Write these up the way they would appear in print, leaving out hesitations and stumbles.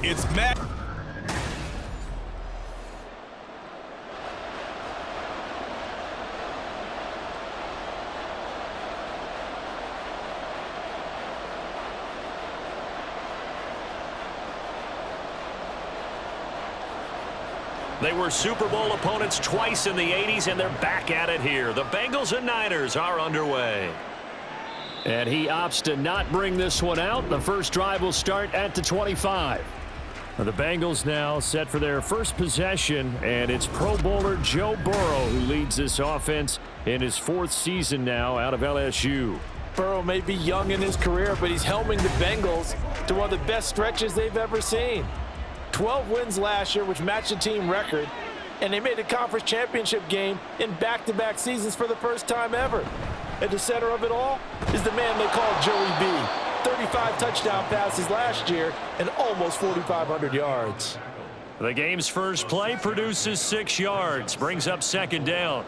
It's Madden. They were Super Bowl opponents twice in the 80s, and they're back at it here. The Bengals and Niners are underway. And he opts to not bring this one out. The first drive will start at the 25. The Bengals now set for their first possession, and it's Pro Bowler Joe Burrow who leads this offense in his 4th season now out of LSU. Burrow may be young in his career, but he's helming the Bengals to one of the best stretches they've ever seen. 12 wins last year, which matched the team record, and they made a conference championship game in back-to-back seasons for the first time ever. At the center of it all is the man they call Joey B. 35 touchdown passes last year and almost 4,500 yards. The game's first play produces 6 yards, brings up 2nd down.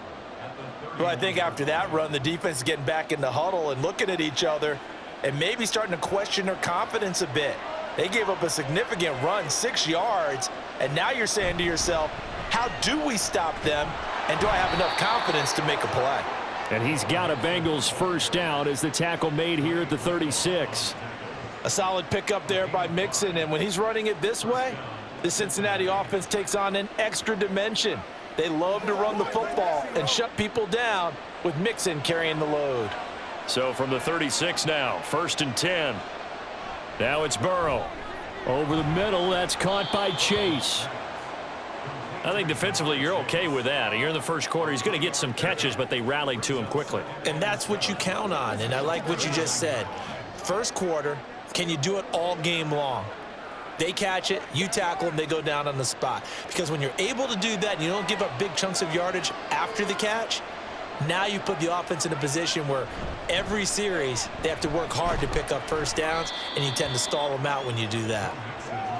Well, I think after that run, the defense is getting back in the huddle and looking at each other and maybe starting to question their confidence a bit. They gave up a significant run, 6 yards, and now you're saying to yourself, how do we stop them, and do I have enough confidence to make a play? And he's got a Bengals first down as the tackle made here at the 36. A solid pickup there by Mixon, and when he's running it this way, the Cincinnati offense takes on an extra dimension. They love to run the football and shut people down with Mixon carrying the load. So from the 36 now, 1st and 10. Now it's Burrow. Over the middle, that's caught by Chase. I think defensively you're okay with that. You're in the first quarter. He's going to get some catches, but they rallied to him quickly. And that's what you count on, and I like what you just said. First quarter, can you do it all game long? They catch it, you tackle them, they go down on the spot. Because when you're able to do that and you don't give up big chunks of yardage after the catch, now you put the offense in a position where every series they have to work hard to pick up first downs, and you tend to stall them out when you do that.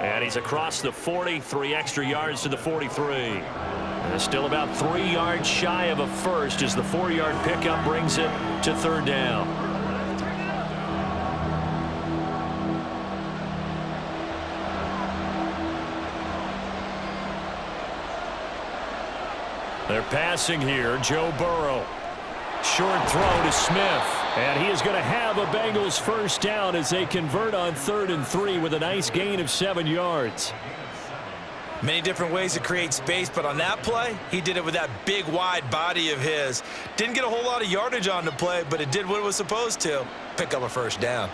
And he's across the 40, 3 extra yards to the 43. And still about 3 yards shy of a first as the 4-yard pickup brings it to 3rd down. They're passing here. Joe Burrow. Short throw to Smith. And he is going to have a Bengals first down as they convert on 3rd and 3 with a nice gain of 7 yards. Many different ways to create space, but on that play, he did it with that big, wide body of his. Didn't get a whole lot of yardage on the play, but it did what it was supposed to, pick up a first down.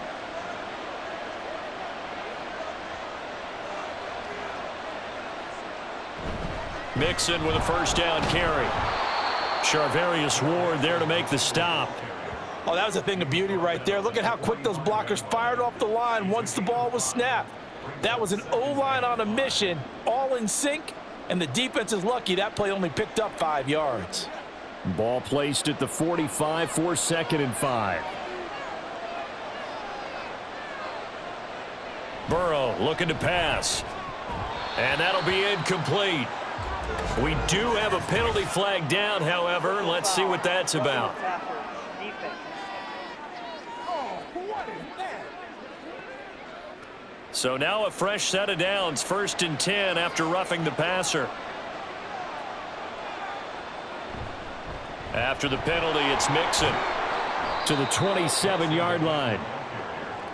Mixon with a first down carry. Charvarius Ward there to make the stop. Oh, that was a thing of beauty right there. Look at how quick those blockers fired off the line once the ball was snapped. That was an O-line on a mission, all in sync, and the defense is lucky that play only picked up 5 yards. Ball placed at the 45 for 2nd and 5. Burrow looking to pass. And that'll be incomplete. We do have a penalty flag down, however. Let's see what that's about. So now a fresh set of downs, 1st and 10 after roughing the passer. After the penalty, it's Mixon to the 27-yard line.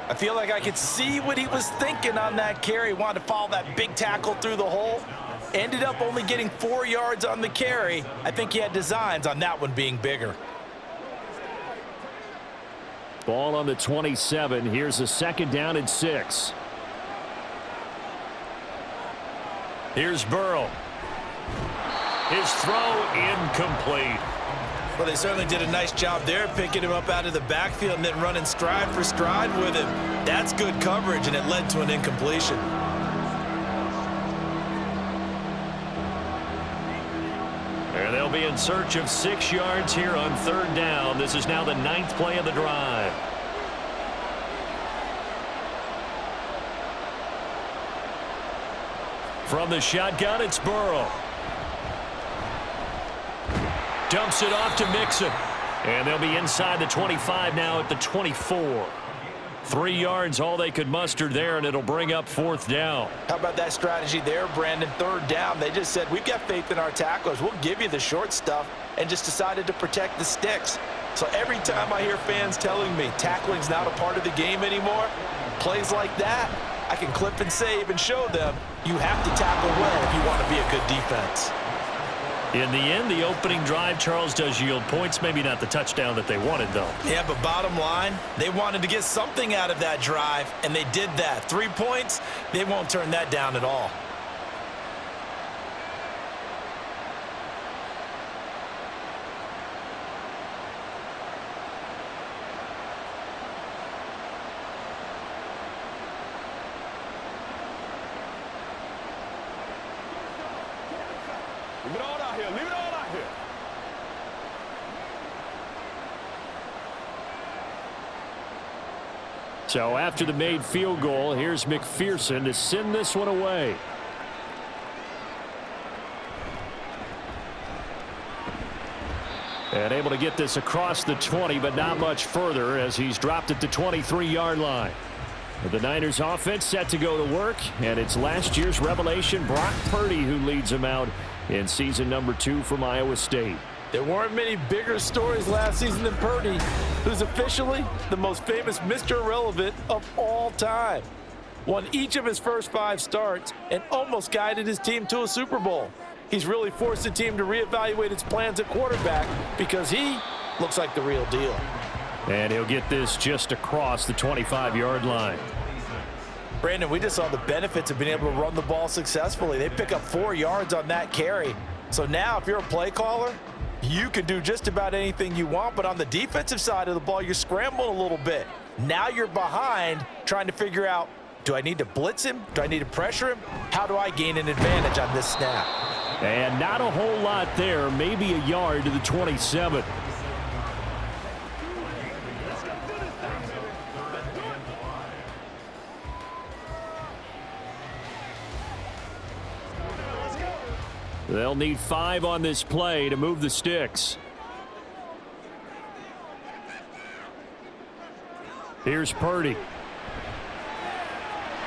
I feel like I could see what he was thinking on that carry. He wanted to follow that big tackle through the hole. Ended up only getting 4 yards on the carry. I think he had designs on that one being bigger. Ball on the 27. Here's a 2nd down and 6. Here's Burrow. His throw incomplete. Well, they certainly did a nice job there, picking him up out of the backfield and then running stride for stride with him. That's good coverage, and it led to an incompletion. And they'll be in search of 6 yards here on 3rd down. This is now the 9th play of the drive. From the shotgun, it's Burrow. Dumps it off to Mixon. And they'll be inside the 25 now at the 24. 3 yards, all they could muster there, and it'll bring up 4th down. How about that strategy there, Brandon? 3rd down. They just said, we've got faith in our tacklers. We'll give you the short stuff, and just decided to protect the sticks. So every time I hear fans telling me tackling's not a part of the game anymore, plays like that, I can clip and save and show them you have to tackle well if you want to be a good defense. In the end, the opening drive, Charles, does yield points. Maybe not the touchdown that they wanted, though. Yeah, but bottom line, they wanted to get something out of that drive, and they did that. 3 points, they won't turn that down at all. Leave it all out here. Leave it all out here. So after the made field goal, here's McPherson to send this one away. And able to get this across the 20, but not much further as he's dropped it to 23-yard line. The Niners offense set to go to work, and it's last year's revelation, Brock Purdy, who leads them out in season number 2 from Iowa State. There weren't many bigger stories last season than Purdy, who's officially the most famous Mr. Irrelevant of all time. Won each of his first 5 starts and almost guided his team to a Super Bowl. He's really forced the team to reevaluate its plans at quarterback because he looks like the real deal. And he'll get this just across the 25-yard line. Brandon, we just saw the benefits of being able to run the ball successfully. They pick up 4 yards on that carry. So now if you're a play caller, you can do just about anything you want, but on the defensive side of the ball, you're scrambling a little bit. Now you're behind trying to figure out, do I need to blitz him? Do I need to pressure him? How do I gain an advantage on this snap? And not a whole lot there, maybe a yard to the 27. They'll need 5 on this play to move the sticks. Here's Purdy.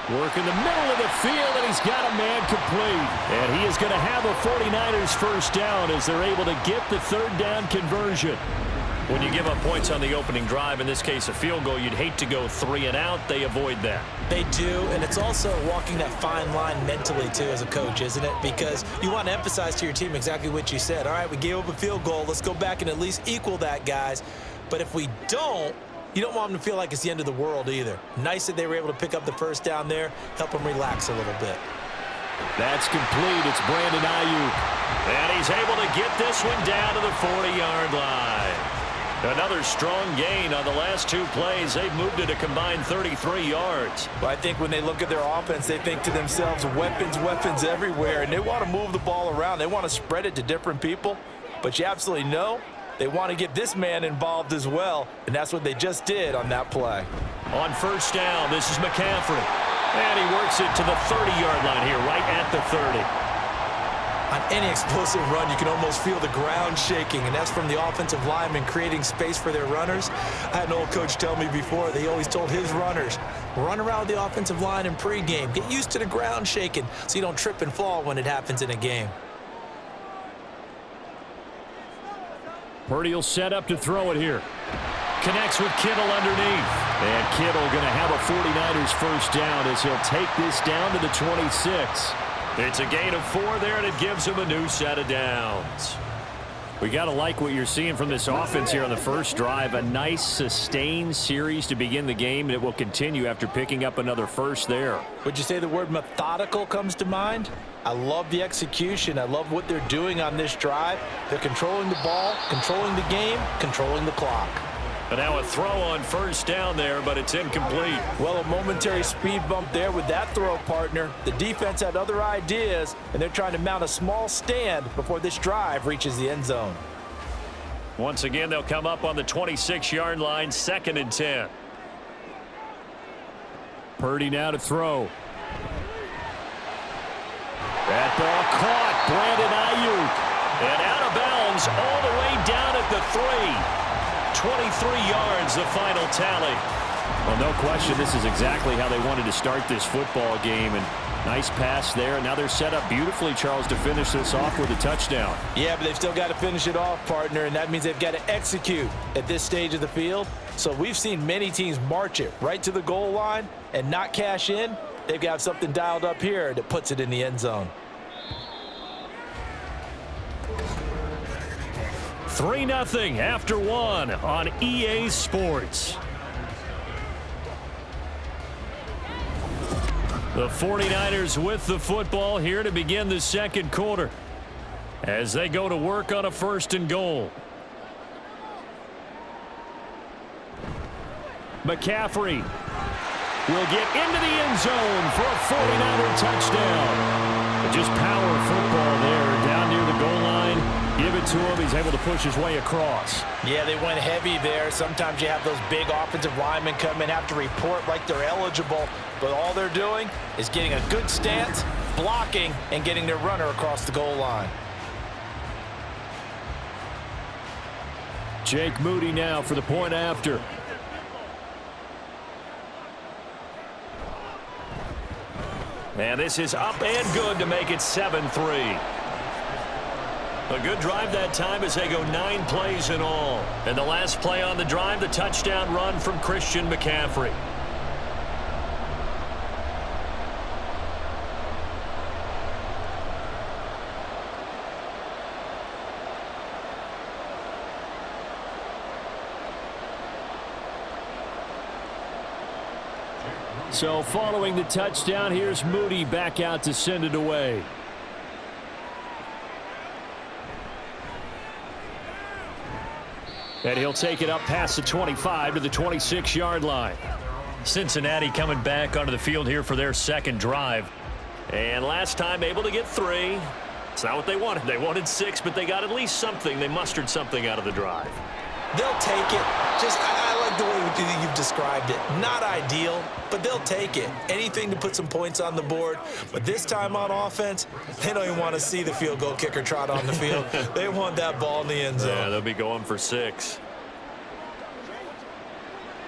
Work in the middle of the field, and he's got a man complete. And he is going to have a 49ers first down as they're able to get the 3rd down conversion. When you give up points on the opening drive, in this case a field goal, you'd hate to go 3 and out. They avoid that. They do, and it's also walking that fine line mentally, too, as a coach, isn't it? Because you want to emphasize to your team exactly what you said. All right, we gave up a field goal. Let's go back and at least equal that, guys. But if we don't, you don't want them to feel like it's the end of the world either. Nice that they were able to pick up the first down there, help them relax a little bit. That's complete. It's Brandon Ayuk. And he's able to get this one down to the 40-yard line. Another strong gain on the last 2 plays. They've moved it a combined 33 yards. Well, I think when they look at their offense, they think to themselves, weapons, weapons everywhere, and they want to move the ball around. They want to spread it to different people, but you absolutely know they want to get this man involved as well, and that's what they just did on that play. On first down, this is McCaffrey. And he works it to the 30-yard line here, right at the 30. On any explosive run, you can almost feel the ground shaking, and that's from the offensive linemen creating space for their runners. I had an old coach tell me before, they always told his runners, run around the offensive line in pregame. Get used to the ground shaking so you don't trip and fall when it happens in a game. Purdy will set up to throw it here. Connects with Kittle underneath. And Kittle going to have a 49ers first down as he'll take this down to the 26. It's a gain of 4 there, and it gives him a new set of downs. We got to like what you're seeing from this offense here on the first drive. A nice, sustained series to begin the game, and it will continue after picking up another first there. Would you say the word methodical comes to mind? I love the execution. I love what they're doing on this drive. They're controlling the ball, controlling the game, controlling the clock. And now a throw on first down there, but it's incomplete. Well, a momentary speed bump there with that throw, partner. The defense had other ideas, and they're trying to mount a small stand before this drive reaches the end zone. Once again, they'll come up on the 26-yard line, 2nd and 10. Purdy now to throw. That ball caught. Brandon Ayuk. And out of bounds all the way down at the 3. 23 yards, the final tally. Well, no question, this is exactly how they wanted to start this football game. And nice pass there. And now they're set up beautifully, Charles, to finish this off with a touchdown. Yeah, but they've still got to finish it off, partner, and that means they've got to execute at this stage of the field. So we've seen many teams march it right to the goal line and not cash in. They've got something dialed up here that puts it in the end zone. 3-0 after one on EA Sports. The 49ers with the football here to begin the second quarter as they go to work on a 1st and goal. McCaffrey will get into the end zone for a 49er touchdown. Just power football there down near the goal line. Give it to him. He's able to push his way across. Yeah, they went heavy there. Sometimes you have those big offensive linemen come in, have to report like they're eligible, but all they're doing is getting a good stance, blocking, and getting their runner across the goal line. Jake Moody now for the point after. And this is up and good to make it 7-3. A good drive that time as they go 9 plays in all. And the last play on the drive, the touchdown run from Christian McCaffrey. So following the touchdown, here's Moody back out to send it away. And he'll take it up past the 25 to the 26-yard line. Cincinnati coming back onto the field here for their second drive. And last time able to get 3. It's not what they wanted. They wanted 6, but they got at least something. They mustered something out of the drive. They'll take it. I like the way you've described it. Not ideal, but they'll take it. Anything to put some points on the board. But this time on offense, they don't even want to see the field goal kicker trot on the field. They want that ball in the end zone. Yeah, they'll be going for 6.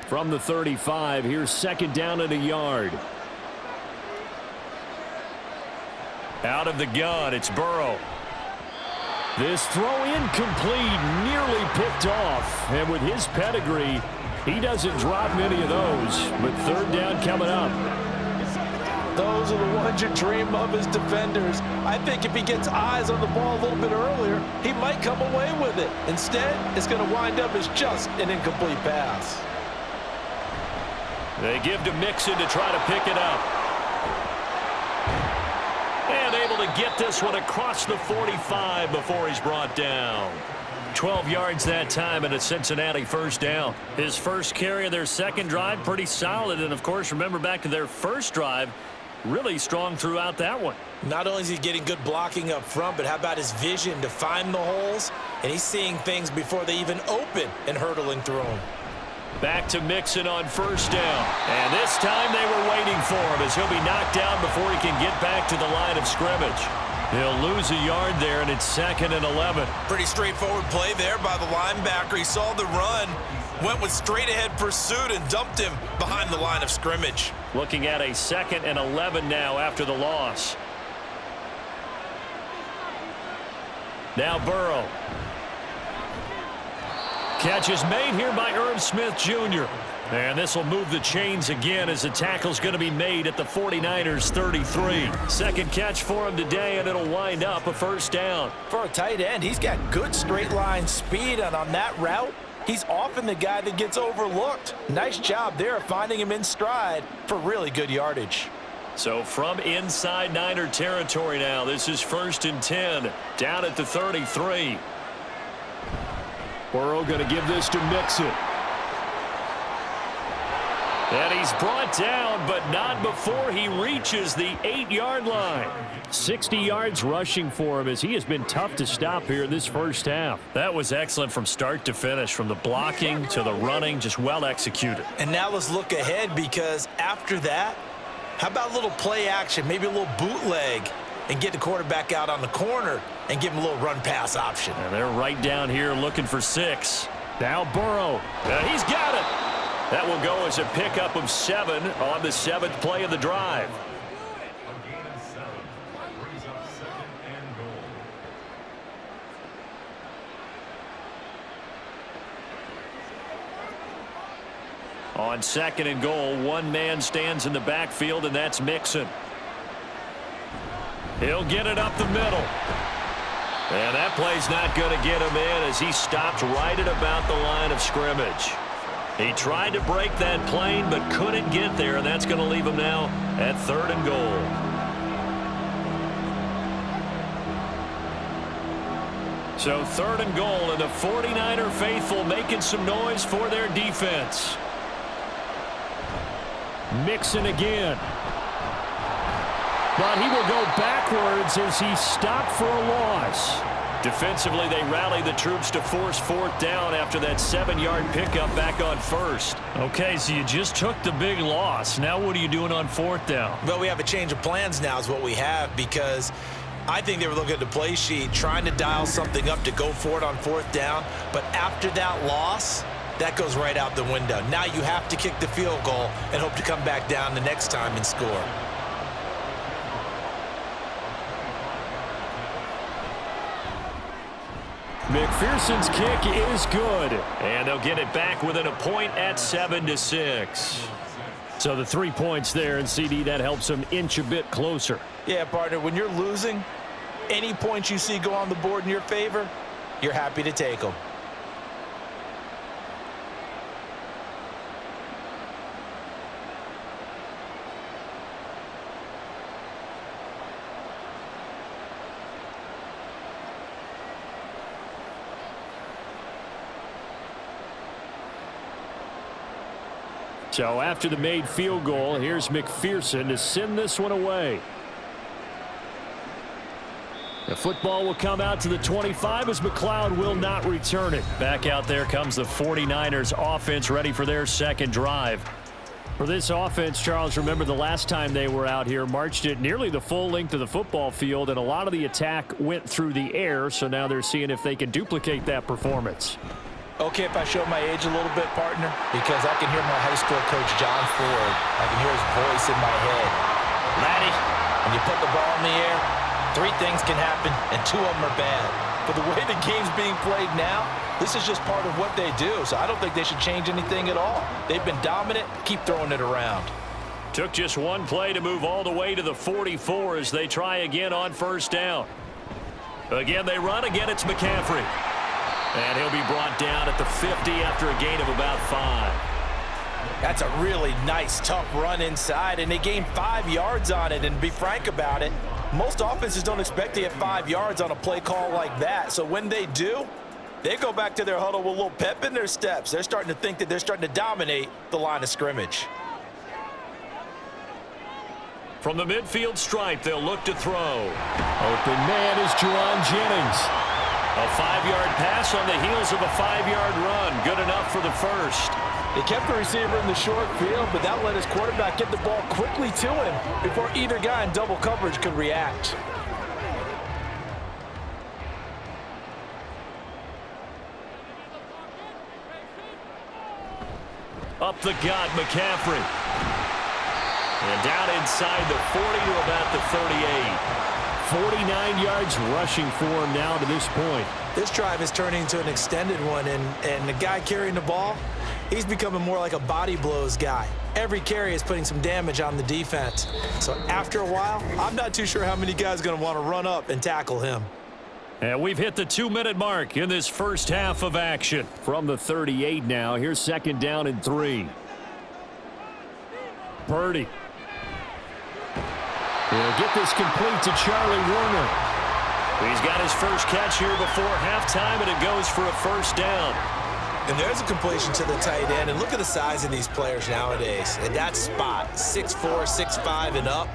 From the 35, here's 2nd down at a yard. Out of the gun, it's Burrow. This throw incomplete, nearly picked off. And with his pedigree, he doesn't drop many of those. But 3rd down coming up. Those are the ones you dream of as defenders. I think if he gets eyes on the ball a little bit earlier, he might come away with it. Instead, it's going to wind up as just an incomplete pass. They give to Mixon to try to pick it up. And able to get this one across the 45 before he's brought down. 12 yards that time and a Cincinnati 1st down. His first carry of their second drive, pretty solid. And, of course, remember back to their first drive, really strong throughout that one. Not only is he getting good blocking up front, but how about his vision to find the holes? And he's seeing things before they even open and hurtling through them. Back to Mixon on 1st down. And this time they were waiting for him as he'll be knocked down before he can get back to the line of scrimmage. He'll lose a yard there, and it's 2nd and 11. Pretty straightforward play there by the linebacker. He saw the run, went with straight-ahead pursuit, and dumped him behind the line of scrimmage. Looking at a 2nd and 11 now after the loss. Now Burrow. Catch is made here by Irv Smith Jr. And this will move the chains again as the tackle's going to be made at the 49ers 33. Second catch for him today, and it'll wind up a 1st down. For a tight end, he's got good straight line speed, and on that route, he's often the guy that gets overlooked. Nice job there of finding him in stride for really good yardage. So from inside Niner territory now, this is 1st and 10, down at the 33. Burrow going to give this to Mixon. And he's brought down, but not before he reaches the 8-yard line. 60 yards rushing for him as he has been tough to stop here in this first half. That was excellent from start to finish, from the blocking to the running, just well executed. And now let's look ahead, because after that, how about a little play action, maybe a little bootleg, and get the quarterback out on the corner and give him a little run-pass option. And they're right down here looking for 6. Now Burrow. He's got it. That will go as a pickup of 7 on the 7th play of the drive. On 2nd and goal, one man stands in the backfield, and that's Mixon. He'll get it up the middle. And that play's not going to get him in as he stopped right at about the line of scrimmage. He tried to break that plane but couldn't get there, and that's going to leave him now at 3rd and goal. So 3rd and goal, and the 49er faithful making some noise for their defense. Mixon again. But he will go backwards as he stopped for a loss. Defensively, they rally the troops to force 4th down after that 7-yard pickup back on 1st. Okay, so you just took the big loss. Now what are you doing on 4th down? Well, we have a change of plans now is what we have, because I think they were looking at the play sheet, trying to dial something up to go for it on 4th down. But after that loss, that goes right out the window. Now you have to kick the field goal and hope to come back down the next time and score. McPherson's kick is good. And they'll get it back within a point at 7-6. So the 3 points there, and CD, that helps them inch a bit closer. Yeah, partner, when you're losing, any points you see go on the board in your favor, you're happy to take them. So after the made field goal, here's McPherson to send this one away. The football will come out to the 25 as McLeod will not return it. Back out there comes the 49ers offense ready for their 2nd drive. For this offense, Charles, remember the last time they were out here, marched it nearly the full length of the football field, and a lot of the attack went through the air, so now they're seeing if they can duplicate that performance. Okay, if I show my age a little bit, partner, because I can hear my high school coach, John Ford. I can hear his voice in my head. Laddie, when you put the ball in the air, 3 things can happen, and 2 of them are bad. But the way the game's being played now, this is just part of what they do, so I don't think they should change anything at all. They've been dominant. Keep throwing it around. Took just 1 play to move all the way to the 44 as they try again on 1st down. Again, they run. Again, it's McCaffrey. And he'll be brought down at the 50 after a gain of about 5. That's a really nice, tough run inside, and they gained 5 yards on it. And to be frank about it, most offenses don't expect to get 5 yards on a play call like that. So when they do, they go back to their huddle with a little pep in their steps. They're starting to think that they're starting to dominate the line of scrimmage. From the midfield stripe, they'll look to throw. Open man is Juwan Jennings. A 5-yard pass on the heels of a 5-yard run. Good enough for the 1st. They kept the receiver in the short field, but that let his quarterback get the ball quickly to him before either guy in double coverage could react. Up the gut, McCaffrey. And down inside the 40 to about the 38. 49 yards rushing for him now to this point. This drive is turning into an extended one, and the guy carrying the ball, he's becoming more like a body blows guy. Every carry is putting some damage on the defense. So after a while, I'm not too sure how many guys are going to want to run up and tackle him. And we've hit the 2-minute mark in this first half of action. From the 38 now, here's 2nd down and 3. Purdy. He'll get this complete to Charlie Warner. He's got his first catch here before halftime, and it goes for a 1st down. And there's a completion to the tight end. And look at the size of these players nowadays. And that spot, 6'4", 6'5", and up.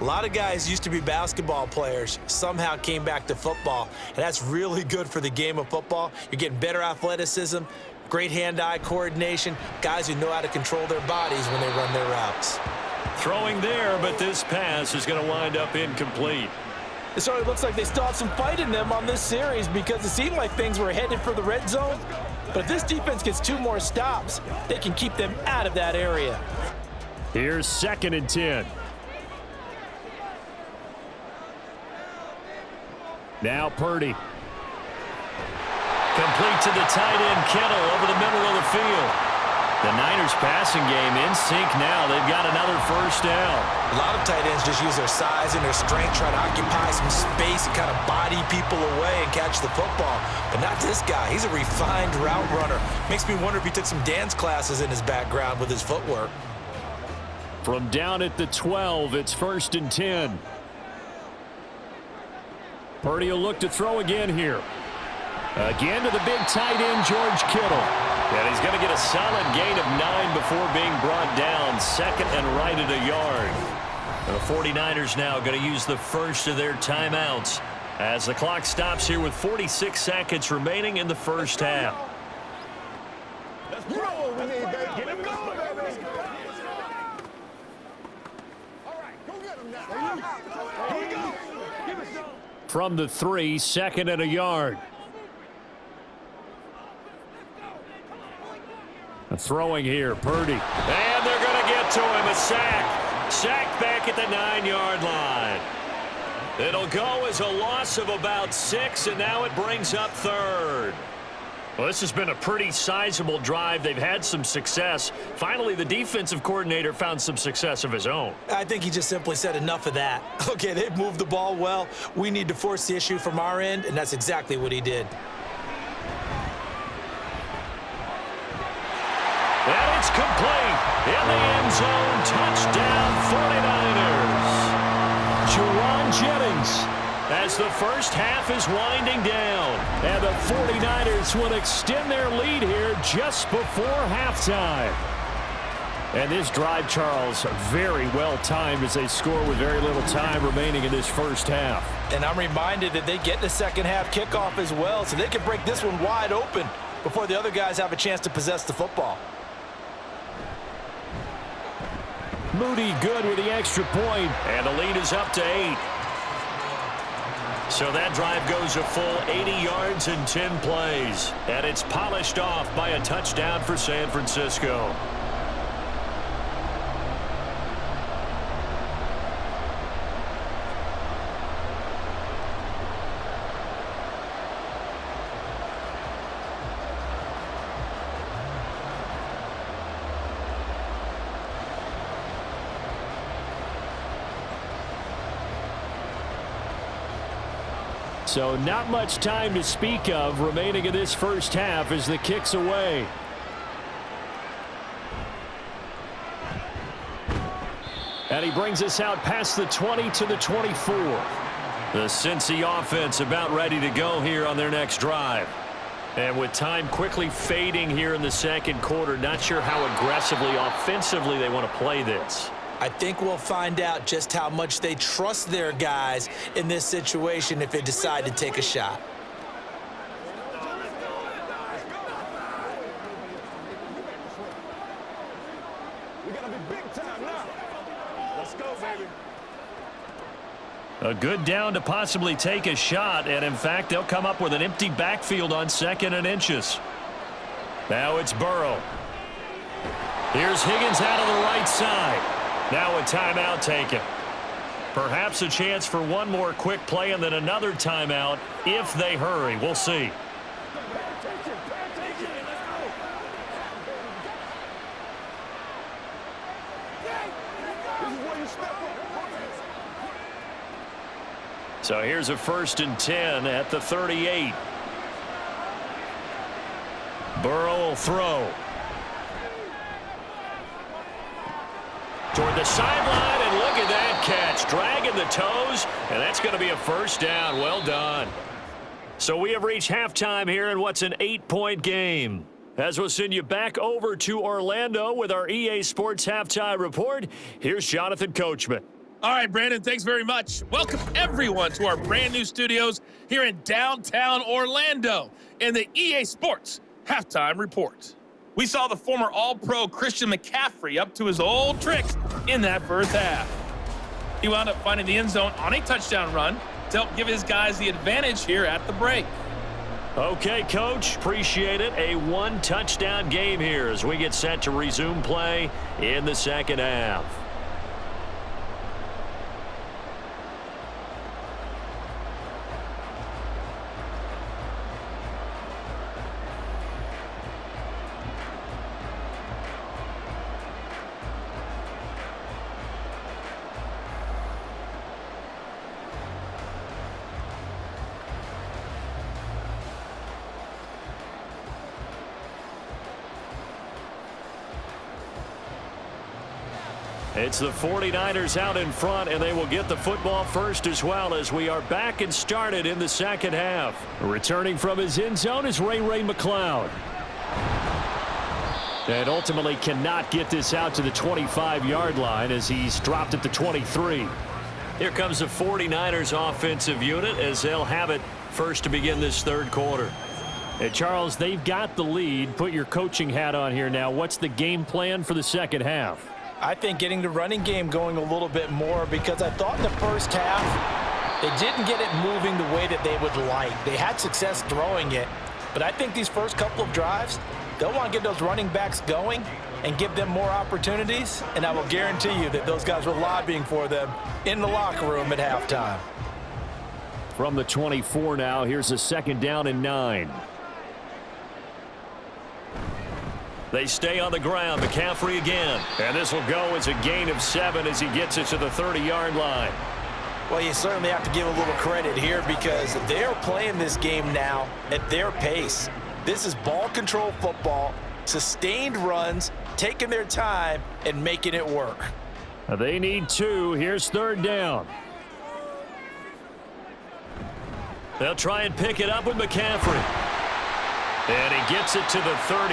A lot of guys used to be basketball players, somehow came back to football. And that's really good for the game of football. You're getting better athleticism, great hand-eye coordination, guys who know how to control their bodies when they run their routes. Throwing there, but this pass is going to wind up incomplete. It sort of looks like they still have some fight in them on this series, because it seemed like things were headed for the red zone. But if this defense gets 2 more stops, they can keep them out of that area. Here's 2nd and 10. Now Purdy. Complete to the tight end, Kittle, over the middle of the field. The Niners passing game in sync now. They've got another first down. A lot of tight ends just use their size and their strength, try to occupy some space and kind of body people away and catch the football. But not this guy. He's a refined route runner. Makes me wonder if he took some dance classes in his background with his footwork. From down at the 12, it's 1st and 10. Purdy will look to throw again here. Again to the big tight end, George Kittle. And he's going to get a solid gain of 9 before being brought down. 2nd and right at a yard. The 49ers now going to use the first of their timeouts as the clock stops here with 46 seconds remaining in the first half. Let's roll. We need that. Get him going, baby. All right, go get him now. Here we go. Give it some. From the 3, 2nd and a yard. Throwing here, Purdy. And they're going to get to him. A sack. Sack back at the 9-yard line. It'll go as a loss of about 6, and now it brings up 3rd. Well, this has been a pretty sizable drive. They've had some success. Finally, the defensive coordinator found some success of his own. I think he just simply said enough of that. Okay, they've moved the ball well. We need to force the issue from our end, and that's exactly what he did. And it's complete. In the end zone, touchdown 49ers. Juwan Jennings as the first half is winding down. And the 49ers will extend their lead here just before halftime. And this drive, Charles, very well timed as they score with very little time remaining in this first half. And I'm reminded that they get the second half kickoff as well, so they can break this one wide open before the other guys have a chance to possess the football. Moody good with the extra point, and the lead is up to 8. So that drive goes a full 80 yards in 10 plays, and it's polished off by a touchdown for San Francisco. So not much time to speak of remaining in this first half as the kick's away. And he brings us out past the 20 to the 24. The Cincy offense about ready to go here on their next drive. And with time quickly fading here in the second quarter, not sure how aggressively, offensively they want to play this. I think we'll find out just how much they trust their guys in this situation if they decide to take a shot. We got to be big time now. Let's go, baby. A good down to possibly take a shot, and in fact, they'll come up with an empty backfield on 2nd and inches. Now it's Burrow. Here's Higgins out of the right side. Now a timeout taken. Perhaps a chance for one more quick play and then another timeout if they hurry. We'll see. So here's a 1st and 10 at the 38. Burrow will throw. Toward the sideline, and look at that catch. Dragging the toes, and that's going to be a first down. Well done. So we have reached halftime here in what's an 8-point game. As we'll send you back over to Orlando with our EA Sports Halftime Report, here's Jonathan Coachman. All right, Brandon, thanks very much. Welcome, everyone, to our brand-new studios here in downtown Orlando in the EA Sports Halftime Report. We saw the former All-Pro Christian McCaffrey up to his old tricks in that first half. He wound up finding the end zone on a touchdown run to help give his guys the advantage here at the break. Okay, Coach, appreciate it. A one-touchdown game here as we get set to resume play in the second half. It's the 49ers out in front, and they will get the football first as well as we are back and started in the second half. Returning from his end zone is Ray McCloud. And ultimately cannot get this out to the 25-yard line as he's dropped at the 23. Here comes the 49ers offensive unit as they'll have it first to begin this third quarter. And Charles, they've got the lead. Put your coaching hat on here now. What's the game plan for the second half? I think getting the running game going a little bit more, because I thought in the first half they didn't get it moving the way that they would like. They had success throwing it, but I think these first couple of drives, they'll want to get those running backs going and give them more opportunities, and I will guarantee you that those guys were lobbying for them in the locker room at halftime. From the 24 now, here's a 2nd down and 9. They stay on the ground. McCaffrey again. And this will go as a gain of 7 as he gets it to the 30-yard line. Well, you certainly have to give a little credit here because they're playing this game now at their pace. This is ball control football, sustained runs, taking their time, and making it work. They need 2. Here's 3rd down. They'll try and pick it up with McCaffrey. And he gets it to the 34,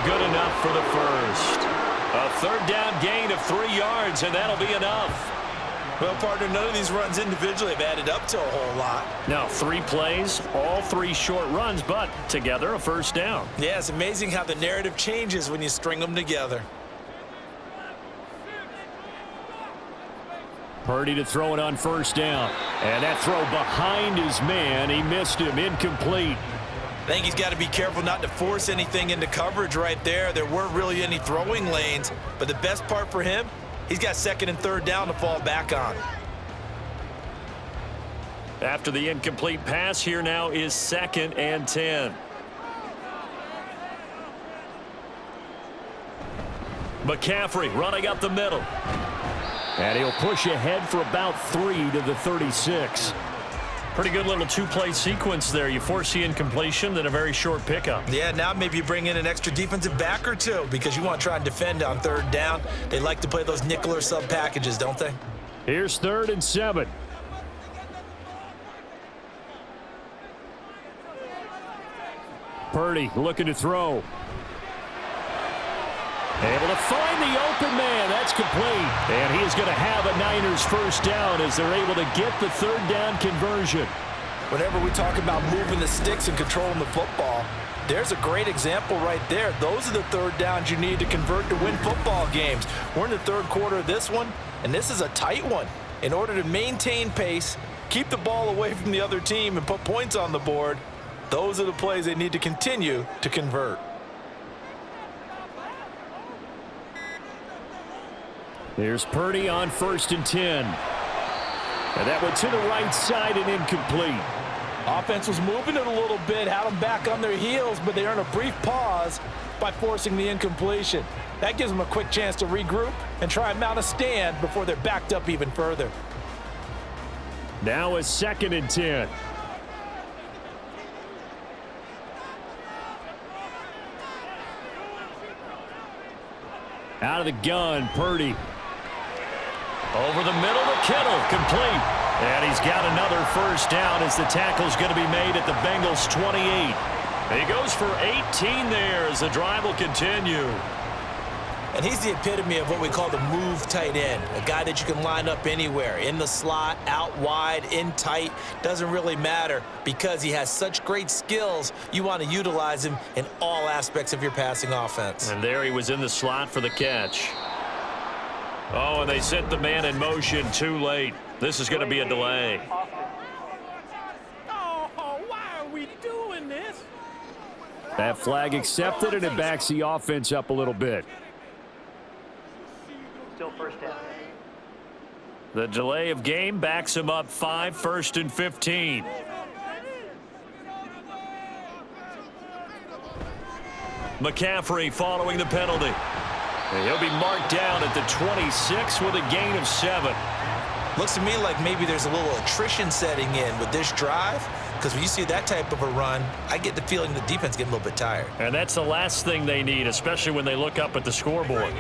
good enough for the first. A 3rd down gain of 3 yards, and that'll be enough. Well, partner, none of these runs individually have added up to a whole lot. Now, 3 plays, all 3 short runs, but together a first down. Yeah, it's amazing how the narrative changes when you string them together. Purdy to throw it on 1st down. And that throw behind his man, he missed him, incomplete. I think he's got to be careful not to force anything into coverage right there. There weren't really any throwing lanes, but the best part for him, he's got 2nd and 3rd down to fall back on. After the incomplete pass, here now is 2nd and 10. McCaffrey running up the middle. And he'll push ahead for about 3 to the 36. Pretty good little 2-play sequence there. You force the incompletion, then a very short pickup. Yeah, now maybe you bring in an extra defensive back or 2 because you want to try and defend on 3rd down. They like to play those nickel or sub packages, don't they? Here's 3rd and 7. Purdy looking to throw. Able to find the open man. That's complete. And he is going to have a Niners first down as they're able to get the 3rd down conversion. Whenever we talk about moving the sticks and controlling the football, there's a great example right there. Those are the 3rd downs you need to convert to win football games. We're in the 3rd quarter of this one, and this is a tight one. In order to maintain pace, keep the ball away from the other team, and put points on the board, those are the plays they need to continue to convert. Here's Purdy on 1st and 10. And that went to the right side and incomplete. Offense was moving it a little bit, had them back on their heels, but they earned a brief pause by forcing the incompletion. That gives them a quick chance to regroup and try and mount a stand before they're backed up even further. Now a 2nd and 10. Out of the gun, Purdy. Over the middle to Kittle, complete. And he's got another first down as the tackle's going to be made at the Bengals 28. He goes for 18 there as the drive will continue. And he's the epitome of what we call the move tight end, a guy that you can line up anywhere, in the slot, out wide, in tight, doesn't really matter because he has such great skills. You want to utilize him in all aspects of your passing offense. And there he was in the slot for the catch. Oh, and they sent the man in motion too late. This is going to be a delay. Oh, why are we doing this? That flag accepted, and it backs the offense up a little bit. Still first down. The delay of game backs him up 5, 1st and 15. McCaffrey following the penalty. And he'll be marked down at the 26 with a gain of 7. Looks to me like maybe there's a little attrition setting in with this drive, because when you see that type of a run, I get the feeling the defense getting a little bit tired. And that's the last thing they need, especially when they look up at the scoreboard.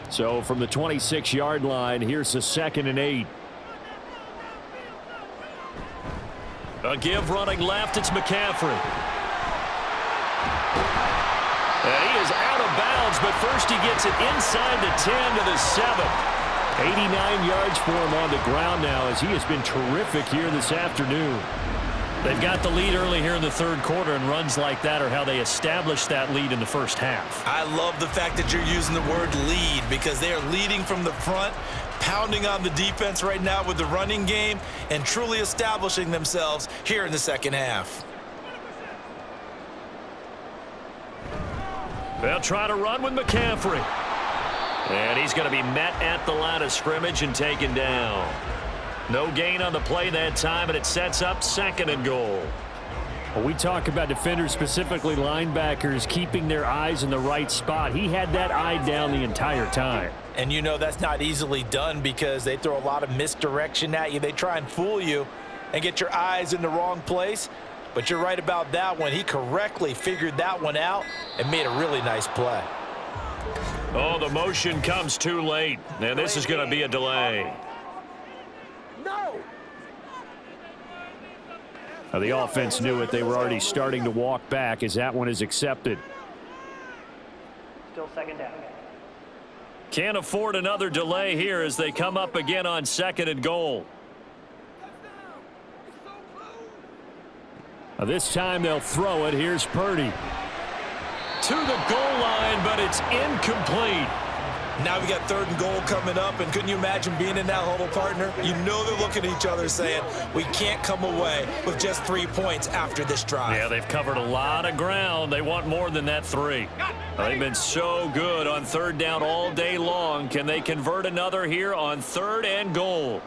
So from the 26-yard line, here's the 2nd and 8. A give running left, it's McCaffrey. And he is out of bounds, but first he gets it inside the 10 to the 7. 89 yards for him on the ground now, as he has been terrific here this afternoon. They've got the lead early here in the 3rd quarter, and runs like that are how they establish that lead in the first half. I love the fact that you're using the word lead, because they are leading from the front, pounding on the defense right now with the running game, and truly establishing themselves here in the 2nd half. They'll try to run with McCaffrey. And he's going to be met at the line of scrimmage and taken down. No gain on the play that time, and it sets up 2nd and goal. Well, we talk about defenders, specifically linebackers, keeping their eyes in the right spot. He had that eye down the entire time. And you know that's not easily done, because they throw a lot of misdirection at you. They try and fool you and get your eyes in the wrong place. But you're right about that one. He correctly figured that one out and made a really nice play. Oh, the motion comes too late. And this is going to be a delay. No! Now, the offense knew it. They were already starting to walk back as that one is accepted. Still 2nd down. Can't afford another delay here as they come up again on 2nd and goal. Now, this time they'll throw it. Here's Purdy. To the goal line, but it's incomplete. Now we got 3rd and goal coming up, and couldn't you imagine being in that huddle, partner? You know they're looking at each other saying, we can't come away with just 3 points after this drive. Yeah, they've covered a lot of ground. They want more than that 3. They've been so good on 3rd down all day long. Can they convert another here on 3rd and goal?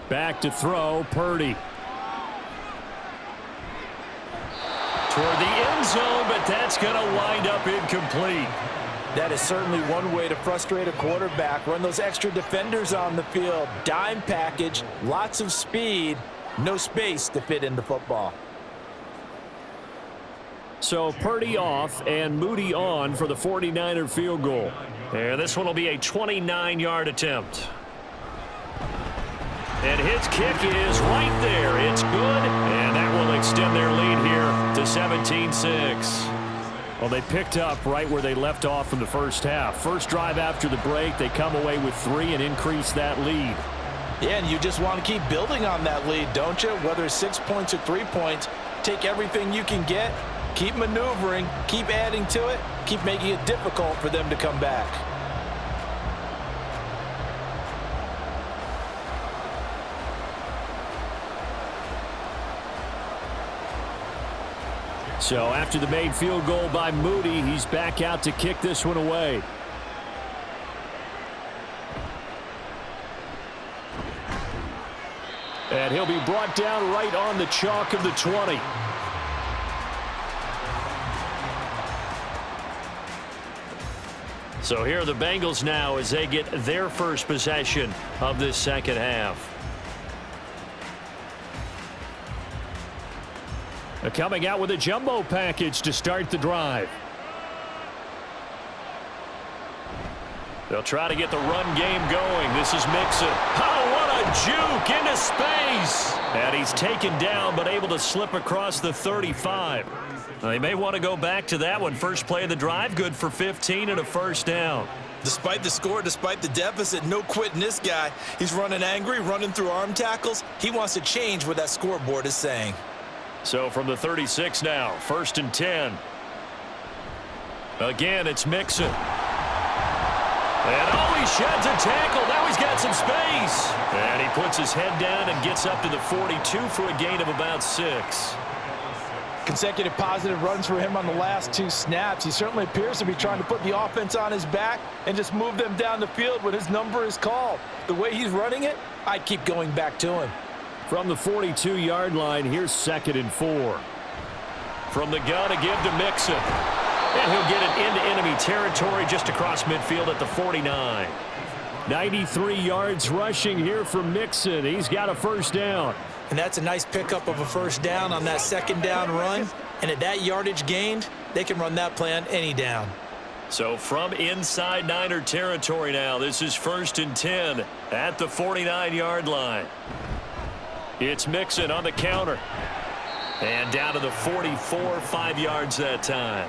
Back to throw, Purdy. Toward the end zone, but that's going to wind up incomplete. That is certainly one way to frustrate a quarterback. Run those extra defenders on the field. Dime package, lots of speed, no space to fit in the football. So Purdy off and Moody on for the 49er field goal. And this one will be a 29-yard attempt. And his kick is right there. It's good, and that will extend their lead here to 17-6. Well, they picked up right where they left off in the first half. First drive after the break, they come away with 3 and increase that lead. Yeah, and you just want to keep building on that lead, don't you? Whether it's 6 points or 3 points, take everything you can get, keep maneuvering, keep adding to it, keep making it difficult for them to come back. So after the made field goal by Moody, he's back out to kick this one away. And he'll be brought down right on the chalk of the 20. So here are the Bengals now as they get their first possession of this 2nd half. They're coming out with a jumbo package to start the drive. They'll try to get the run game going. This is Mixon. Oh, what a juke into space. And he's taken down but able to slip across the 35. Now, they may want to go back to that one. First play of the drive, good for 15 and a first down. Despite the score, despite the deficit, no quitting this guy. He's running angry, running through arm tackles. He wants to change what that scoreboard is saying. So from the 36 now, 1st and 10. Again, it's Mixon. And oh, he sheds a tackle. Now he's got some space. And he puts his head down and gets up to the 42 for a gain of about 6. Consecutive positive runs for him on the last 2 snaps. He certainly appears to be trying to put the offense on his back and just move them down the field when his number is called. The way he's running it, I'd keep going back to him. From the 42-yard line, here's 2nd and 4. From the gun, a give to Mixon. And he'll get it into enemy territory just across midfield at the 49. 93 yards rushing here from Mixon. He's got a first down. And that's a nice pickup of a first down on that 2nd down run. And at that yardage gained, they can run that play on any down. So from inside Niner territory now, this is 1st and 10 at the 49-yard line. It's Mixon on the counter. And down to the 44, 5 yards that time.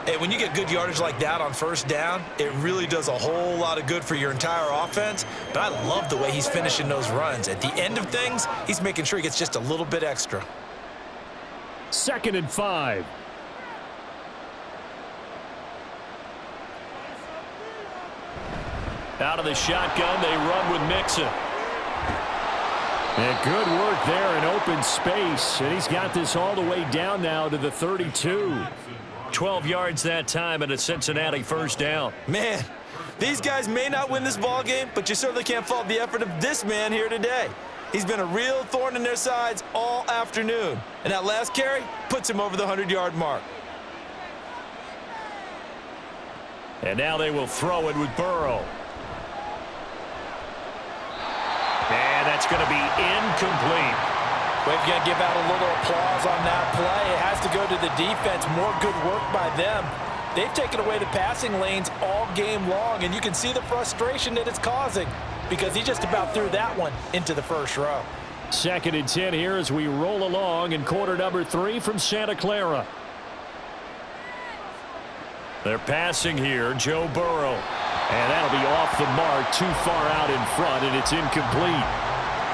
Hey, when you get good yardage like that on first down, it really does a whole lot of good for your entire offense. But I love the way he's finishing those runs. At the end of things, he's making sure he gets just a little bit extra. 2nd and 5. Out of the shotgun, they run with Mixon. And good work there in open space. And he's got this all the way down now to the 32. 12 yards that time and a Cincinnati first down. Man, these guys may not win this ball game, but you certainly can't fault the effort of this man here today. He's been a real thorn in their sides all afternoon. And that last carry puts him over the 100-yard mark. And now they will throw it with Burrow. And that's going to be incomplete. We've got to give out a little applause on that play. It has to go to the defense. More good work by them. They've taken away the passing lanes all game long, and you can see the frustration that it's causing because he just about threw that one into the first row. 2nd and 10 here as we roll along in quarter number 3 from Santa Clara. They're passing here, Joe Burrow. And that'll be off the mark, too far out in front, and it's incomplete.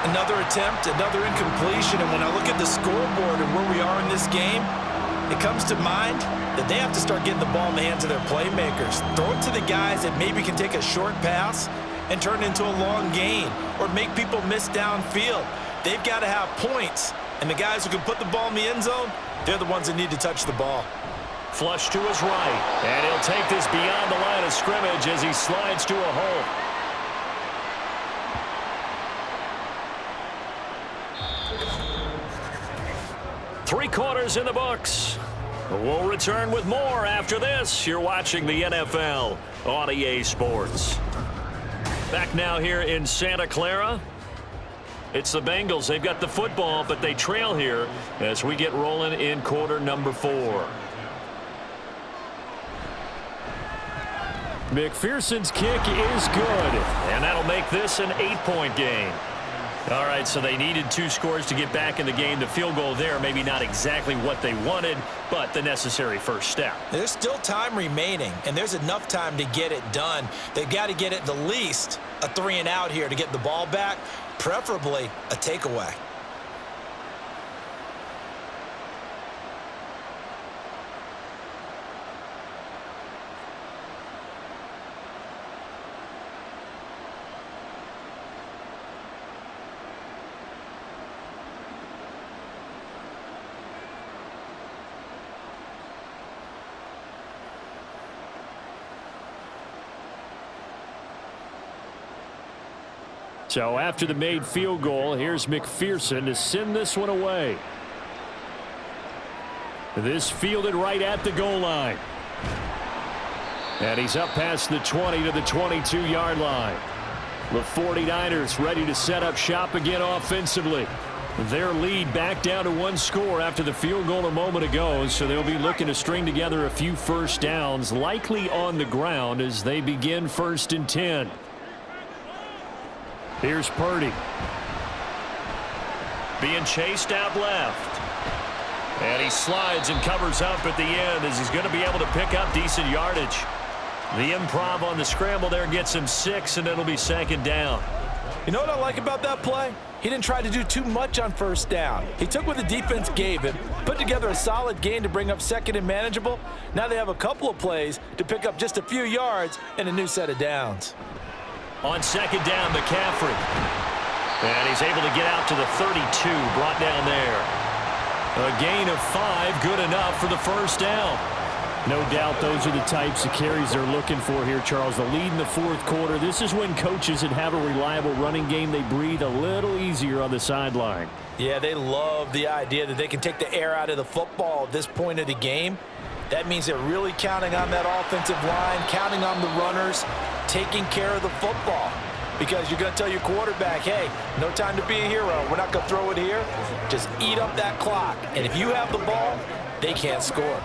Another attempt, another incompletion, and when I look at the scoreboard and where we are in this game, it comes to mind that they have to start getting the ball in the hands of their playmakers. Throw it to the guys that maybe can take a short pass and turn it into a long gain or make people miss downfield. They've got to have points, and the guys who can put the ball in the end zone, they're the ones that need to touch the ball. Flush to his right, and he'll take this beyond the line of scrimmage as he slides to a hole. Three quarters in the books. We'll return with more after this. You're watching the NFL on EA Sports. Back now here in Santa Clara. It's the Bengals. They've got the football, but they trail here as we get rolling in quarter number 4. McPherson's kick is good, and that'll make this an 8-point game. All right, so they needed 2 scores to get back in the game. The field goal there, maybe not exactly what they wanted, but the necessary first step. There's still time remaining, and there's enough time to get it done. They've got to get at the least a 3-and-out here to get the ball back, preferably a takeaway. So after the made field goal, here's McPherson to send this one away. This fielded right at the goal line. And he's up past the 20 to the 22-yard line. The 49ers ready to set up shop again offensively. Their lead back down to 1 score after the field goal a moment ago, so they'll be looking to string together a few first downs, likely on the ground as they begin 1st and 10. Here's Purdy. Being chased out left. And he slides and covers up at the end as he's going to be able to pick up decent yardage. The improv on the scramble there gets him 6, and it'll be 2nd down. You know what I like about that play? He didn't try to do too much on first down. He took what the defense gave him, put together a solid gain to bring up 2nd and manageable. Now they have a couple of plays to pick up just a few yards and a new set of downs. On 2nd down, McCaffrey. And he's able to get out to the 32, brought down there. A gain of 5, good enough for the first down. No doubt those are the types of carries they're looking for here, Charles. The lead in the fourth quarter. This is when coaches that have a reliable running game, they breathe a little easier on the sideline. Yeah, they love the idea that they can take the air out of the football at this point of the game. That means they're really counting on that offensive line, counting on the runners, taking care of the football. Because you're going to tell your quarterback, hey, no time to be a hero. We're not going to throw it here. Just eat up that clock. And if you have the ball, they can't score.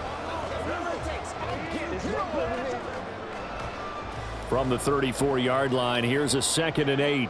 From the 34-yard line, here's a 2nd and 8.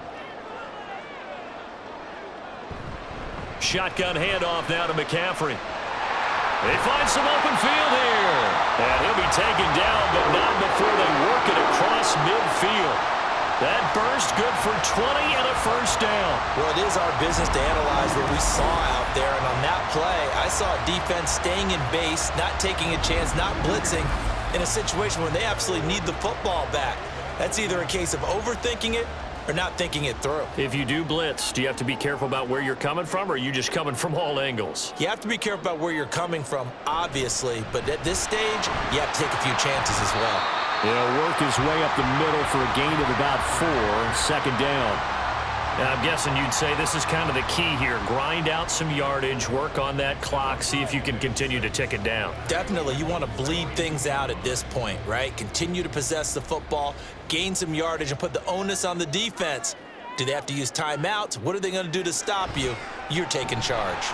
Shotgun handoff now to McCaffrey. They find some open field here. And he'll be taken down, but not before they work it across midfield. That burst good for 20 and a first down. Well, it is our business to analyze what we saw out there. And on that play, I saw defense staying in base, not taking a chance, not blitzing in a situation where they absolutely need the football back. That's either a case of overthinking it or not thinking it through. If you do blitz, do you have to be careful about where you're coming from, or are you just coming from all angles? You have to be careful about where you're coming from, obviously. But at this stage, you have to take a few chances as well. He'll work his way up the middle for a gain of about 4, 2nd down. Now, I'm guessing you'd say this is kind of the key here. Grind out some yardage, work on that clock, see if you can continue to tick it down. Definitely. You want to bleed things out at this point, right? Continue to possess the football, gain some yardage, and put the onus on the defense. Do they have to use timeouts? What are they going to do to stop you? You're taking charge.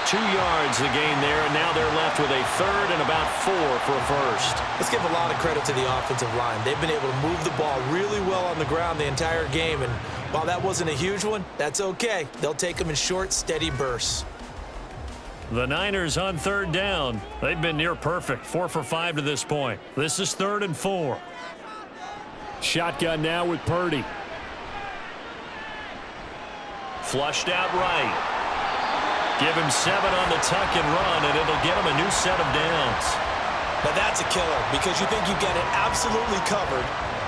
2 yards the gain there, and now they're left with a 3rd and about 4 for a first. Let's give a lot of credit to the offensive line. They've been able to move the ball really well on the ground the entire game, and while that wasn't a huge one, that's okay. They'll take them in short, steady bursts. The Niners on 3rd down. They've been near perfect, 4 for 5 to this point. This is 3rd and 4. Shotgun now with Purdy. Flushed out right. Give him 7 on the tuck and run, and it'll get him a new set of downs. Now that's a killer, because you think you've got it absolutely covered,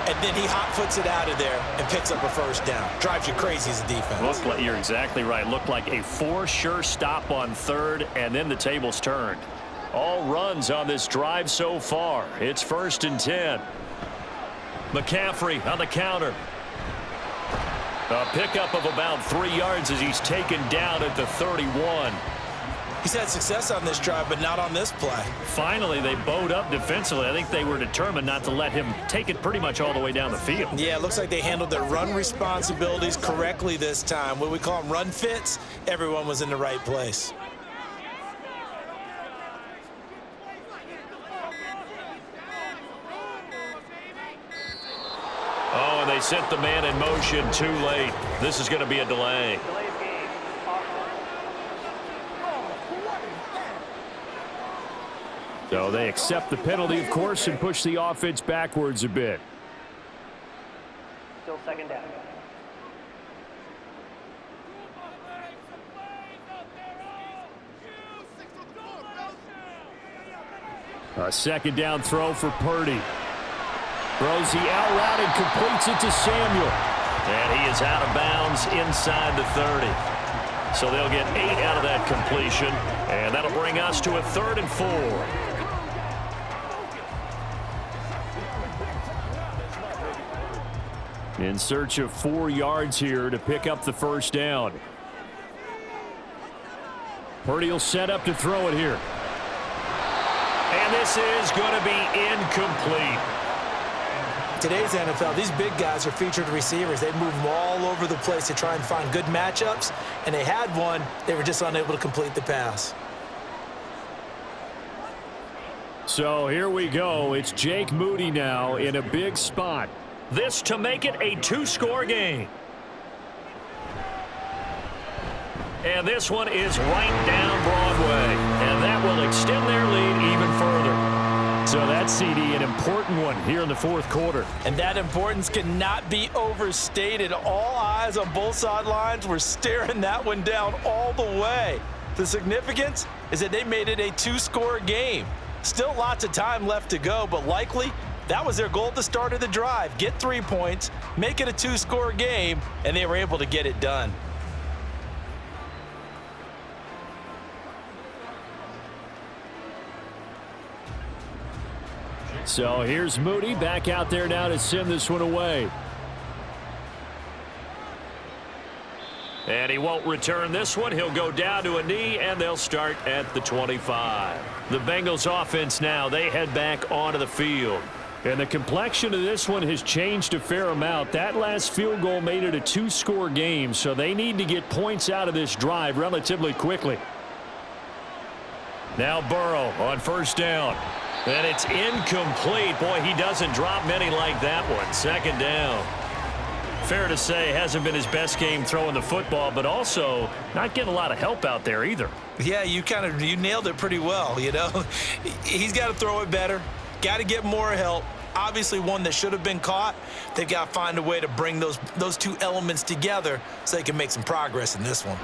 and then he hot-foots it out of there and picks up a first down. Drives you crazy as a defense. You're exactly right. Looked like a 4 sure stop on 3rd, and then the tables turned. All runs on this drive so far. It's 1st and 10. McCaffrey on the counter. A pickup of about 3 yards as he's taken down at the 31. He's had success on this drive, but not on this play. Finally, they bowed up defensively. I think they were determined not to let him take it pretty much all the way down the field. Yeah, it looks like they handled their run responsibilities correctly this time. What we call them run fits, everyone was in the right place. Oh, and they sent the man in motion too late. This is going to be a delay. So they accept the penalty, of course, and push the offense backwards a bit. Still 2nd down. A 2nd down throw for Purdy. Throws the out route and completes it to Samuel. And he is out of bounds inside the 30. So they'll get 8 out of that completion, and that'll bring us to a 3rd and 4. In search of 4 yards here to pick up the first down. Purdy will set up to throw it here. And this is going to be incomplete. Today's NFL, these big guys are featured receivers. They move them all over the place to try and find good matchups, and they had one. They were just unable to complete the pass. So here we go. It's Jake Moody now in a big spot. This to make it a 2-score game. And this one is right down Broadway, and that will extend their lead even further. So that's, CD, an important one here in the fourth quarter. And that importance cannot be overstated. All eyes on both sidelines were staring that one down all the way. The significance is that they made it a 2-score game. Still lots of time left to go, but likely that was their goal at the start of the drive. Get 3 points, make it a 2-score game, and they were able to get it done. So here's Moody back out there now to send this one away. And he won't return this one. He'll go down to a knee, and they'll start at the 25. The Bengals offense now, they head back onto the field. And the complexion of this one has changed a fair amount. That last field goal made it a 2-score game, so they need to get points out of this drive relatively quickly. Now Burrow on first down. And it's incomplete. Boy, he doesn't drop many like that one. Second down. Fair to say, hasn't been his best game throwing the football, but also not getting a lot of help out there either. Yeah, you nailed it pretty well, you know. He's got to throw it better. Got to get more help. Obviously one that should have been caught. They've got to find a way to bring those two elements together so they can make some progress in this one.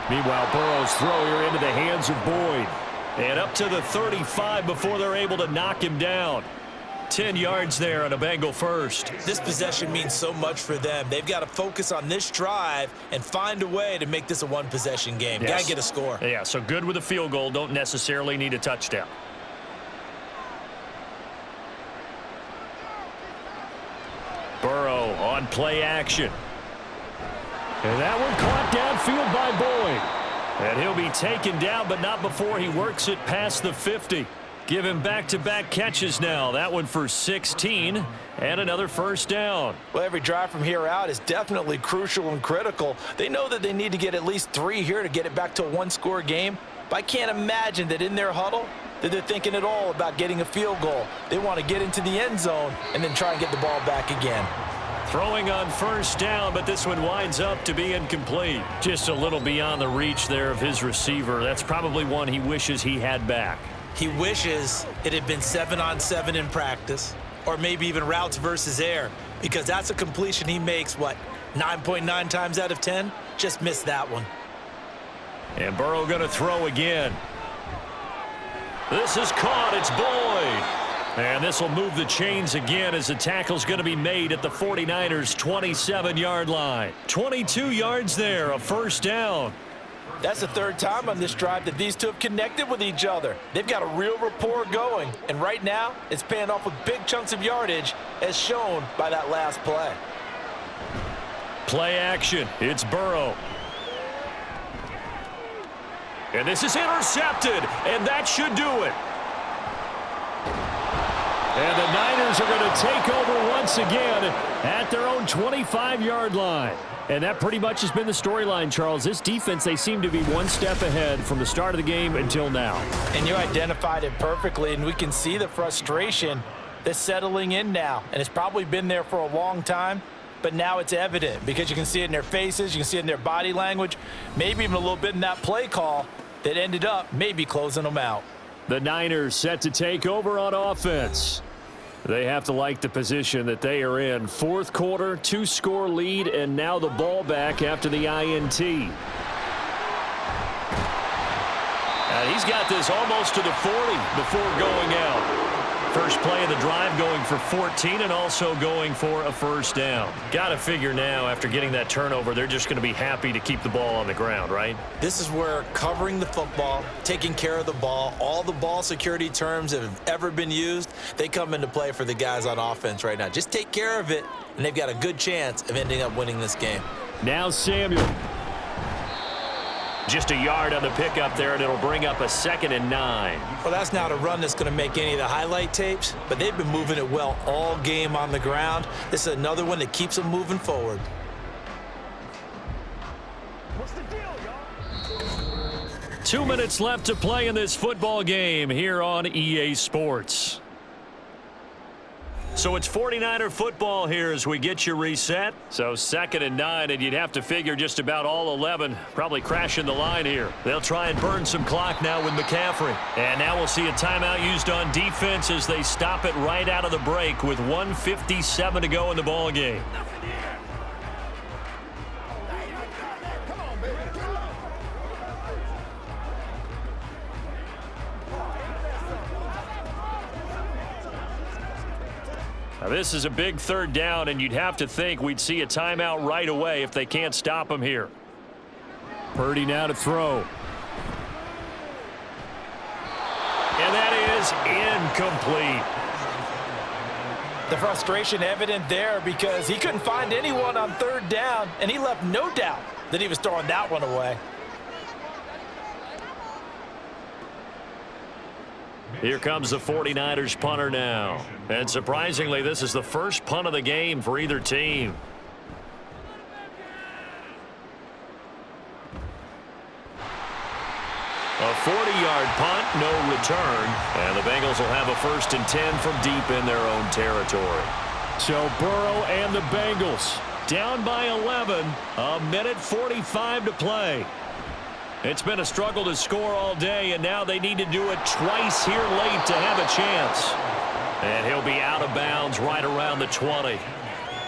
Meanwhile, Burrow's throw here into the hands of Boyd. And up to the 35 before they're able to knock him down. 10 yards there on a Bengal first. This possession means so much for them. They've got to focus on this drive and find a way to make this a one-possession game. Yes. Got to get a score. Yeah, so good with a field goal. Don't necessarily need a touchdown. Burrow on play action. And that one caught downfield by Boyd. And he'll be taken down, but not before he works it past the 50. Give him back-to-back catches now. That one for 16 and another first down. Well, every drive from here out is definitely crucial and critical. They know that they need to get at least 3 here to get it back to a one-score game. But I can't imagine that in their huddle that they're thinking at all about getting a field goal. They want to get into the end zone and then try and get the ball back again. Throwing on first down, but this one winds up to be incomplete. Just a little beyond the reach there of his receiver. That's probably one he wishes he had back. He wishes it had been 7-on-7 in practice, or maybe even routes versus air, because that's a completion he makes, 9.9 times out of 10? Just missed that one. And Burrow going to throw again. This is caught. It's Boyd. And this will move the chains again as the tackle's going to be made at the 49ers' 27-yard line. 22 yards there, a first down. That's the third time on this drive that these two have connected with each other. They've got a real rapport going, and right now it's paying off with big chunks of yardage as shown by that last play. Play action. It's Burrow. And this is intercepted, and that should do it. And the Niners are going to take over once again at their own 25-yard line. And that pretty much has been the storyline, Charles. This defense, they seem to be one step ahead from the start of the game until now. And you identified it perfectly, and we can see the frustration that's settling in now. And it's probably been there for a long time, but now it's evident because you can see it in their faces, you can see it in their body language, maybe even a little bit in that play call that ended up maybe closing them out. The Niners set to take over on offense. They have to like the position that they are in. Fourth quarter, 2-score lead, and now the ball back after the INT. And he's got this almost to the 40 before going out. First play of the drive going for 14 and also going for a first down. Got to figure now after getting that turnover, they're just going to be happy to keep the ball on the ground, right? This is where covering the football, taking care of the ball, all the ball security terms that have ever been used, they come into play for the guys on offense right now. Just take care of it, and they've got a good chance of ending up winning this game. Now Samuel. Just a yard on the pickup there, and it'll bring up a 2nd and 9. Well, that's not a run that's going to make any of the highlight tapes, but they've been moving it well all game on the ground. This is another one that keeps them moving forward. What's the deal, y'all? 2 minutes left to play in this football game here on EA Sports. So it's 49er football here as we get you reset. So 2nd and 9, and you'd have to figure just about all 11 probably crashing the line here. They'll try and burn some clock now with McCaffrey. And now we'll see a timeout used on defense as they stop it right out of the break with 1:57 to go in the ball game. Now this is a big third down, and you'd have to think we'd see a timeout right away if they can't stop him here. Purdy now to throw. And that is incomplete. The frustration evident there because he couldn't find anyone on third down, and he left no doubt that he was throwing that one away. Here comes the 49ers punter now. And surprisingly, this is the first punt of the game for either team. A 40-yard punt, no return. And the Bengals will have a 1st and 10 from deep in their own territory. So Burrow and the Bengals down by 11. A minute 45 to play. It's been a struggle to score all day, and now they need to do it twice here late to have a chance. And he'll be out of bounds right around the 20.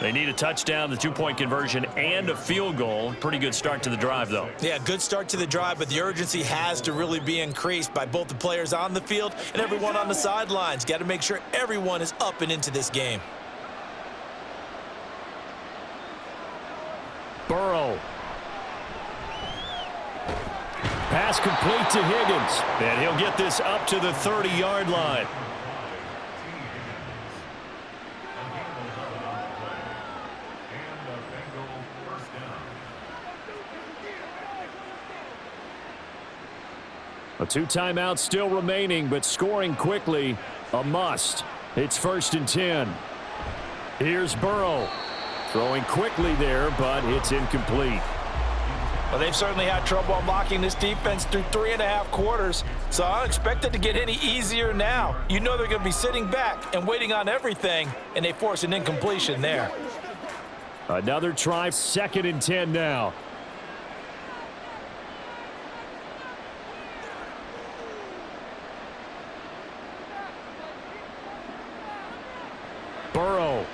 They need a touchdown, the 2-point conversion, and a field goal. Pretty good start to the drive, though. Yeah, good start to the drive, but the urgency has to really be increased by both the players on the field and everyone on the sidelines. Got to make sure everyone is up and into this game. Burrow. Pass complete to Higgins. And he'll get this up to the 30-yard line. A 2 timeouts still remaining, but scoring quickly, a must. It's 1st and 10. Here's Burrow. Throwing quickly there, but it's incomplete. Well, they've certainly had trouble unlocking this defense through 3.5 quarters, so I don't expect it to get any easier now. You know they're going to be sitting back and waiting on everything, and they force an incompletion there. Another try, 2nd and 10 now. Burrow.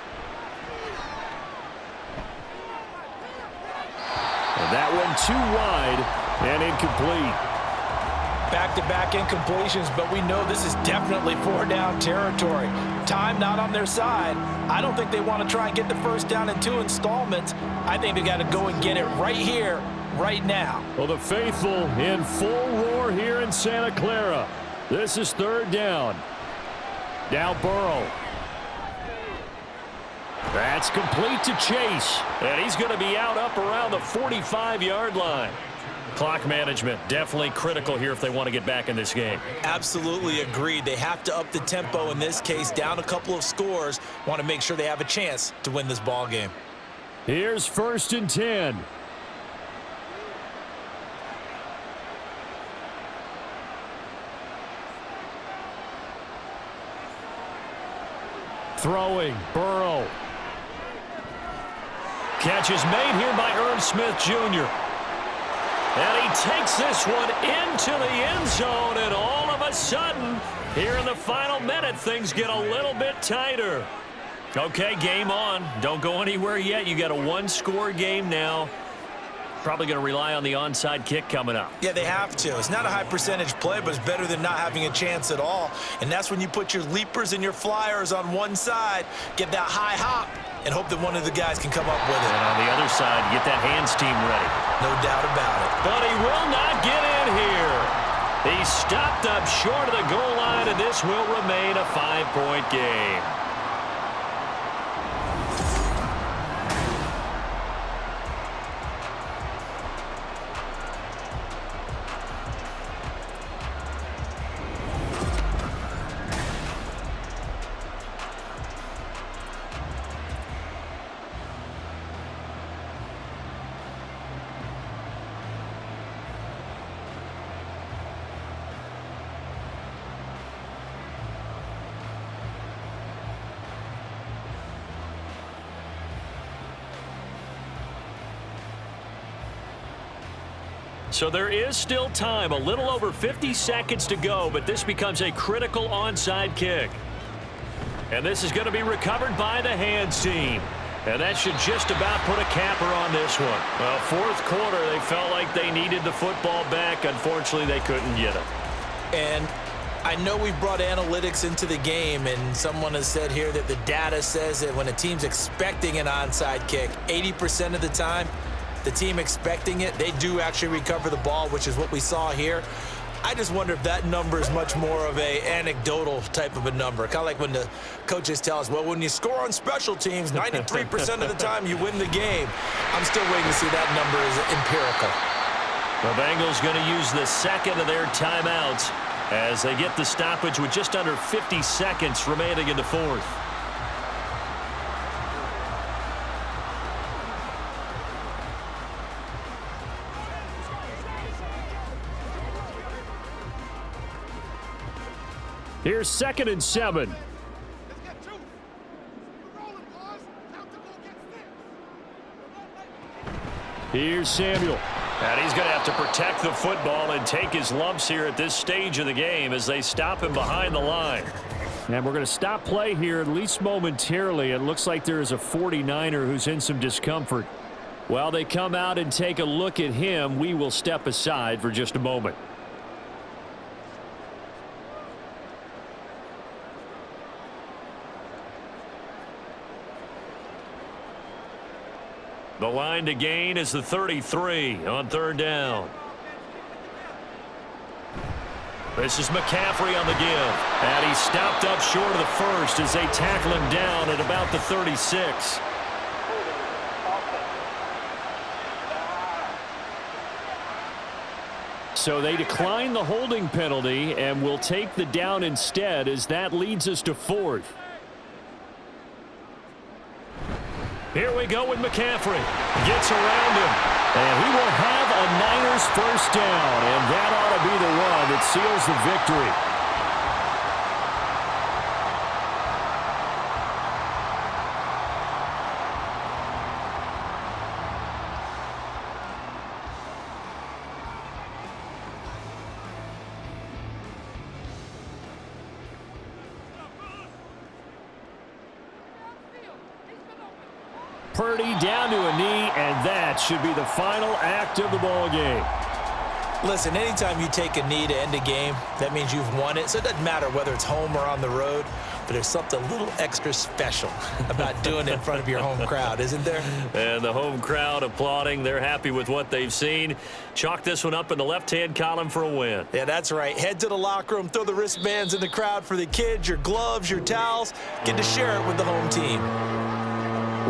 And that one too wide and incomplete. Back-to-back incompletions, but we know this is definitely 4-down territory. Time not on their side. I don't think they want to try and get the 1st down in 2 installments. I think they got to go and get it right here, right now. Well, the faithful in full roar here in Santa Clara. This is 3rd down. Now Burrow. That's complete to Chase. And he's going to be out up around the 45-yard line. Clock management definitely critical here if they want to get back in this game. Absolutely agreed. They have to up the tempo in this case, down a couple of scores. Want to make sure they have a chance to win this ball game. Here's 1st and 10. Throwing, Burrow. Catch is made here by Irv Smith Jr. And he takes this one into the end zone, and all of a sudden, here in the final minute, things get a little bit tighter. Okay, game on. Don't go anywhere yet. You got a 1-score game now. Probably going to rely on the onside kick coming up. Yeah, they have to. It's not a high percentage play, but it's better than not having a chance at all. And that's when you put your leapers and your flyers on one side, get that high hop, and hope that one of the guys can come up with it. And on the other side, get that hands team ready. No doubt about it. But he will not get in here. He stopped up short of the goal line, and this will remain a 5-point game. So there is still time, a little over 50 seconds to go, but this becomes a critical onside kick. And this is going to be recovered by the hands team. And that should just about put a capper on this one. Well, 4th quarter, they felt like they needed the football back. Unfortunately, they couldn't get it. And I know we've brought analytics into the game, and someone has said here that the data says that when a team's expecting an onside kick, 80% of the time, the team expecting it, they do actually recover the ball, which is what we saw here. I just wonder if that number is much more of a anecdotal type of a number. Kind of like when the coaches tell us, well, when you score on special teams, 93% of the time you win the game. I'm still waiting to see that number is empirical. The Bengals going to use the second of their timeouts as they get the stoppage with just under 50 seconds remaining in the fourth. Here's 2nd and 7. Let's get 2. We're rolling, boys. Count the ball gets Here's Samuel. And he's going to have to protect the football and take his lumps here at this stage of the game as they stop him behind the line. And we're going to stop play here, at least momentarily. It looks like there is a 49er who's in some discomfort. While they come out and take a look at him, we will step aside for just a moment. The line to gain is the 33 on 3rd down. This is McCaffrey on the give. And he stopped up short of the first as they tackle him down at about the 36. So they decline the holding penalty and will take the down instead as that leads us to 4th. Here we go with McCaffrey. Gets around him. And he will have a Niners first down. And that ought to be the run that seals the victory. Purdy down to a knee, and that should be the final act of the ball game. Listen, anytime you take a knee to end a game, that means you've won it. So it doesn't matter whether it's home or on the road, but there's something a little extra special about doing it in front of your home crowd, isn't there? And the home crowd applauding. They're happy with what they've seen. Chalk this one up in the left-hand column for a win. Yeah, that's right. Head to the locker room, throw the wristbands in the crowd for the kids, your gloves, your towels. Get to share it with the home team.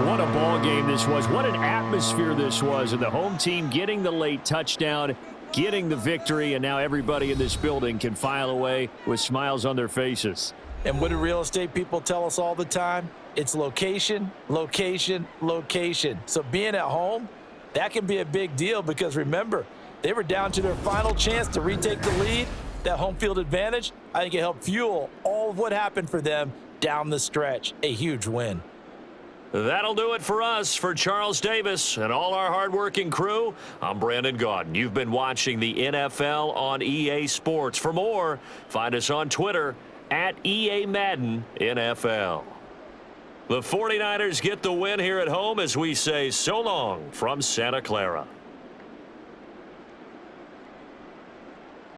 What a ball game this was. What an atmosphere this was. And the home team getting the late touchdown, getting the victory, and now everybody in this building can file away with smiles on their faces. And what do real estate people tell us all the time? It's location, location, location. So being at home, that can be a big deal because remember, they were down to their final chance to retake the lead. That home field advantage, I think it helped fuel all of what happened for them down the stretch. A huge win. That'll do it for us. For Charles Davis and all our hardworking crew, I'm Brandon Gaudin. You've been watching the NFL on EA Sports. For more, find us on Twitter at EA Madden NFL. The 49ers get the win here at home as we say so long from Santa Clara.